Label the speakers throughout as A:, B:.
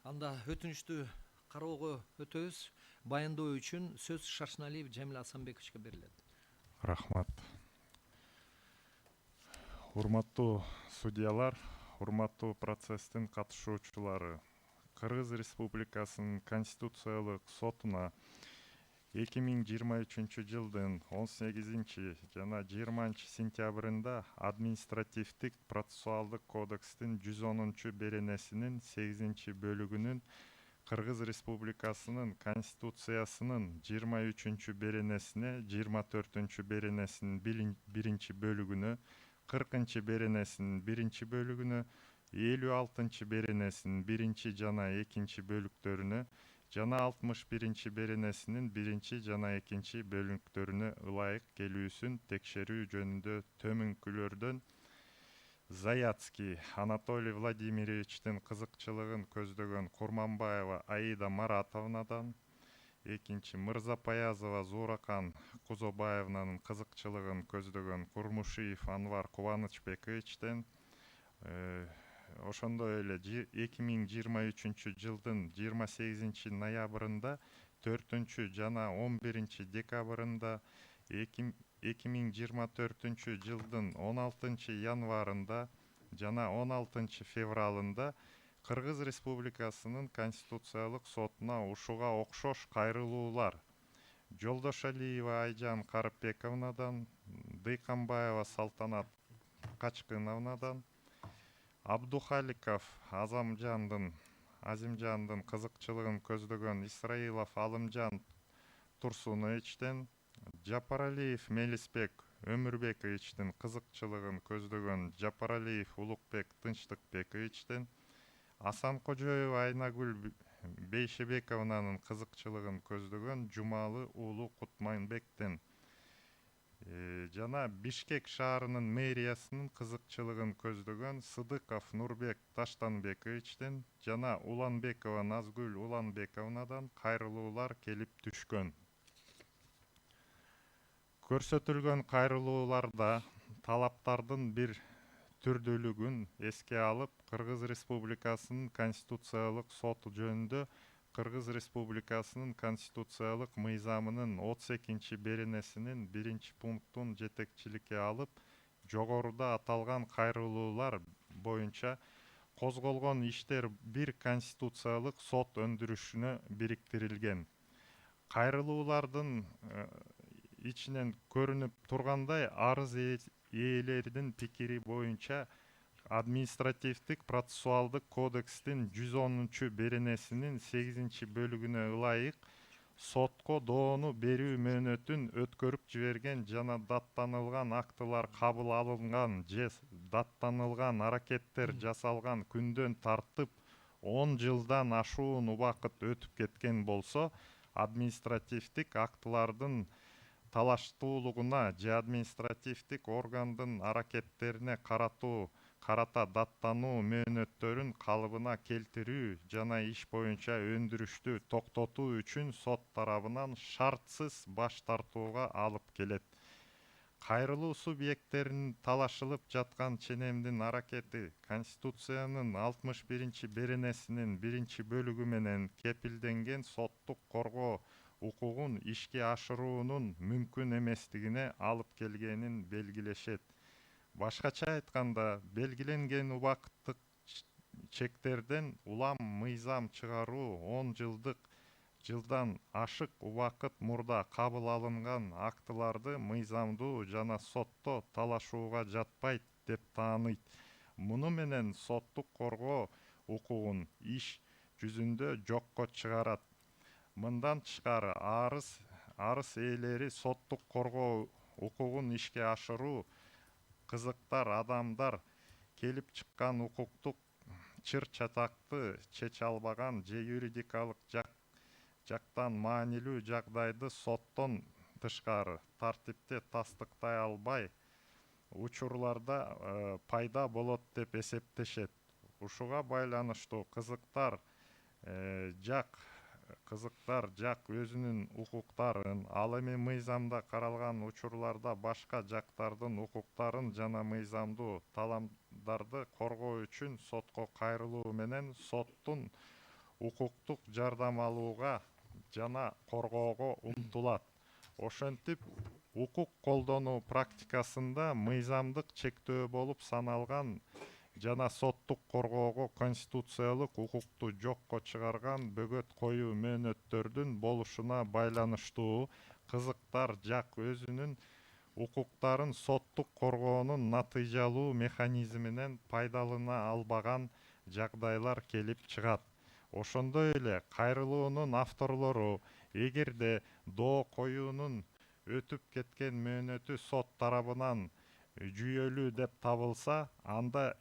A: Анда өтүнүштү кароого өтөбүз. Баяндоо үчүн сөз Шашналиев Жамил Асанбековичке берилет.
B: Рахмат. Урматтуу судьялар, урматтуу процесстин катышуучулары. Кыргыз Республикасынын Конституциялык сотуна 2023 жылдын 18 жана 20 сентябрында административдик процессуалдык кодекстин 110 беренесинин 8 бөлүгүнүн Кыргыз Республикасынын Конституциясынын 23 беренесине, 24 беренесинин 1 бөлүгүнө, 40 беренесинин 1 бөлүгүнө, 56 беренесинин 1 жана 2 бөлүктөрүнө жана 61 беренесинин 1 жана 2 бөлүктөрүнө ылайык келүүсүн текшерүү жөнүндө төмөнкүлөрдөн Заяцкий Анатолий Владимировичтин кызыкчылыгын көздөгөн Курманбаева Аида Маратовнадан, экинчи Мырзапаязова Зууракан Кузобаевнанын кызыкчылыгын көздөгөн Курмушиев Анвар Кубанычбековичтен, ошондой эле 2023 жылдын 28 ноябрында, 4 жана 11 декабрында, 2024 жылдын 16 январында жана 16 февралында Кыргыз Республикасынын Конституциялык сотуна ушуга окшош кайрылуулар Жолдошалиева Айжан Карыпбековнадан, Дыйканбаева Салтанат Качкыновнадан, Абдухаликов Азимжандын кызыкчылыгын көздөгөн Исраилов Алымжан Турсуновичтен, Жапаралиев Мелисбек Өмүрбековичтин кызыкчылыгын көздөгөн Жапаралиев Улукбек Тынчтыкбековичтен, Асанкожоева Айнагүл Бейшебековнанын кызыкчылыгын көздөгөн Жумалы уулу Кутманбектен жана Бишкек шаарынын мэриясынын кызыкчылыгын көздөгөн Сыдыков Нурбек Таштанбековичтен жана Уланбекова Назгүл Уланбековнадан кайрылуулар келип түшкөн. Көрсөтүлгөн кайрылууларда талаптардын бир түрдүүлүгүн эске алып, Кыргыз Республикасынын Конституциялык соту жөнүндө Кыргыз Республикасынын Конституциялык мыйзамынын 32 беренесинин 1 пунктун жетекчиликке алып, жогоруда аталган кайрылуулар боюнча козголгон иштер бир Конституциялык сот өндүрүшүнө бириктирилген. Кайрылуулардын ичинен көрүнүп тургандай, арыз ээлеринин пикири боюнча административдик процессуалдык кодекстин 110 беренесинин 8 бөлүгүнө ылайык сотко доону берүү мөөнөтүн өткөрүп жиберген жана даттанылган актылар кабыл алынган же даттанылган аракеттер жасалган күндөн тартып 10 жылдан ашуун убакыт өтүп кеткен болсо, административдик актылардын талаштуулугуна же административдик органдын аракеттерине карата даттануу мөөнөттөрүн калыбына келтирүү жана иш боюнча өндүрүштү токтотуу үчүн сот тарабынан шартсыз баш тартууга алып келет. Кайрылуу субъекттеринин талашылып жаткан ченемдин аракети Конституциянын 61 беренесинин 1 бөлүгү менен кепилденген соттук коргоо укугун ишке ашыруунун мүмкүн эместигине алып келгенин белгилешет. Башкача айтканда, белгиленген убакыттык чектерден улам мыйзам чыгаруу 10 жылдан ашык убакыт мурда кабыл алынган актыларды мыйзамдуу жана сотто талашууга жатпайт деп тааныйт. Муну менен соттук коргоо укугун иш жүзүндө жокко чыгарат. Мындан тышкары, арыз ээлери соттук коргоо укугун ишке ашыруу, кызыктар адамдар келип чыккан укуктук чыр чатакты чече албаган же юридикалык жактан маанилүү жагдайды соттон тышкары тартипте тастыктай албай учурларда пайда болот деп эсептешет. Ушуга байланыштуу кызыктар жак өзүнүн укуктарын, ал эми мыйзамда каралган учурларда башка жактардын укуктарын жана мыйзамдуу таламдарды коргоо үчүн сотко кайрылуу менен соттун укуктук жардам алууга жана коргоого умтулат. Ошентип укук колдонуу практикасында мыйзамдык чектөө болуп саналган жана соттук коргоого конституциялык укукту жокко чыгарган бөгөт коюу мөөнөттөрдүн болушуна байланыштуу кызыктар жак өзүнүн укуктарын соттук коргоонун натыйжалуу механизминен пайдалана албаган жагдайлар келип чыгат. Ошондой эле кайрылуунун авторлору эгерде доо коюунун өтүп кеткен мөөнөтү сот тарабынан жүйөлүү деп табылса, анда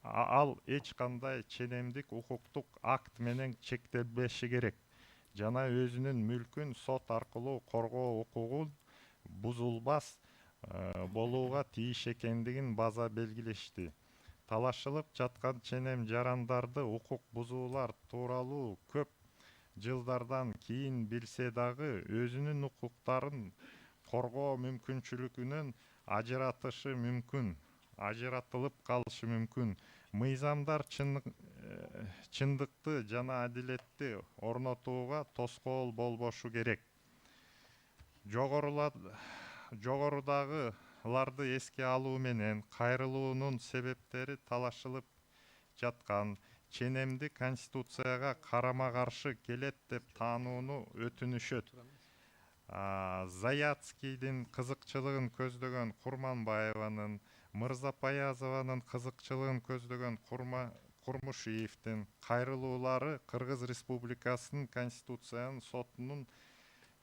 B: ал эч кандай ченемдик укуктук акт менен чектелбеши керек жана өзүнүн мүлкүн сот аркылуу коргоо укугун бузулбас болууга тийиш экендигин база белгилешти. Талашылып жаткан ченем жарандарды укук бузуулар тууралуу көп жылдардан кийин билсе дагы өзүнүн укуктарын коргоо мүмкүнчүлүгүнөн ажыратылып калышы мүмкүн. Мыйзамдар чындыкты жана адилетти орнотууга тоскоол болбошу керек. Жогорудагыларды эске алуу менен кайрылуунун себептери талашылып жаткан ченемди конституцияга карама каршы келет деп таанууну өтүнүшөт. Заяцкийдин кызыкчылыгын көздөгөн Курманбаеванын, Мырзапаязованын кызыкчылыгын көздөгөн Курмушиевдин кайрылуулары Кыргыз Республикасынын Конституциянын сотунун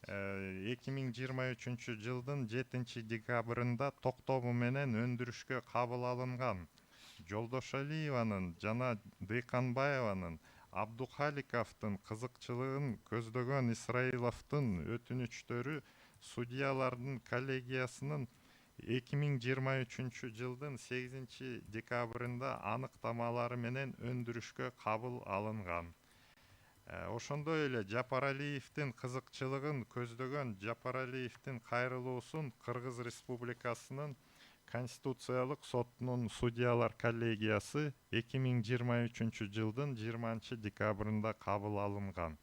B: 2023 жылдын 7 декабрында токтому менен өндүрүшкө кабыл алынган. Жолдошалиеванын жана Дыйканбаеванын, Абдухаликовдун кызыкчылыгын көздөгөн Исраиловдун өтүнүчтөрү судьялардын коллегиясынын 2023 жылдын 8 декабрында аныктамалары менен өндүрүшкө кабыл алынган. Ошондой эле Жапаралиевдин кызыкчылыгын көздөгөн Жапаралиевдин кайрылуусун Кыргыз Республикасынын Конституциялык сотунун судьялар коллегиясы 2023 жылдын 20 декабрында кабыл алынган.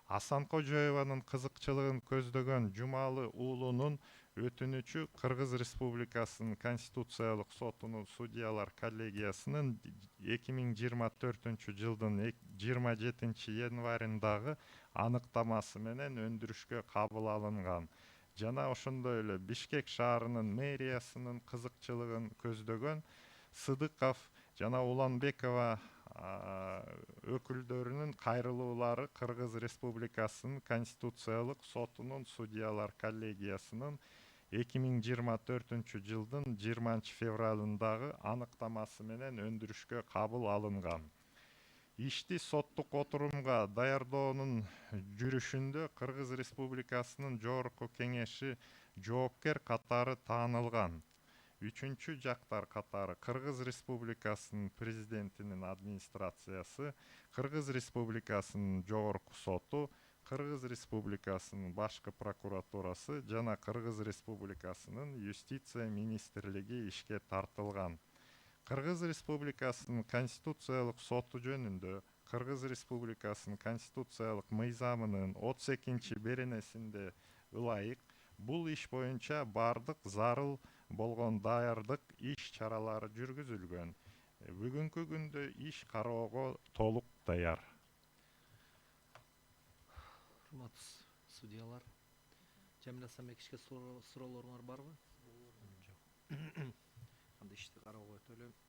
B: Асан Кожоеванын кызыкчылыгын көздөгөн Жумалы уулунун өтүнүчү Кыргыз Республикасынын Конституциялык сотунун судьялар коллегиясынын 2024 жылдын 27 январындагы аныктамасы менен өндүрүшкө кабыл алынган. Жана ошондой эле Бишкек шаарынын мэриясынын кызыкчылыгын көздөгөн Сыдыков жана Уланбекова өкүлдөрүнүн кайрылуулары Кыргыз Республикасынын Конституциялык сотунун судьялар коллегиясынын 2024 жылдын 20 февралындагы аныктамасы менен өндүрүшкө кабыл алынган. Ишти соттук отурумга даярдоонун жүрүшүндө Кыргыз Республикасынын Жогорку Кеңеши жоопкер катары таанылган. Үчүнчү жактар катары Кыргыз Республикасынын президентинин администрациясы, Кыргыз Республикасынын Жогорку соту, Кыргыз Республикасынын башкы прокуратурасы жана Кыргыз Республикасынын юстиция министрлиги ишке тартылган. Кыргыз Республикасынын Конституциялык соту жөнүндө Кыргыз Республикасынын Конституциялык мыйзамынын 32 беренесинде ылайык бул иш боюнча бардык зарыл болгон даярдык иш чаралары жүргүзүлгөн. Бүгүнкү күндө иш кароого толук даяр.
A: Урматтуу судьялар, Жамил Асанбековичке суроолоруңар барбы?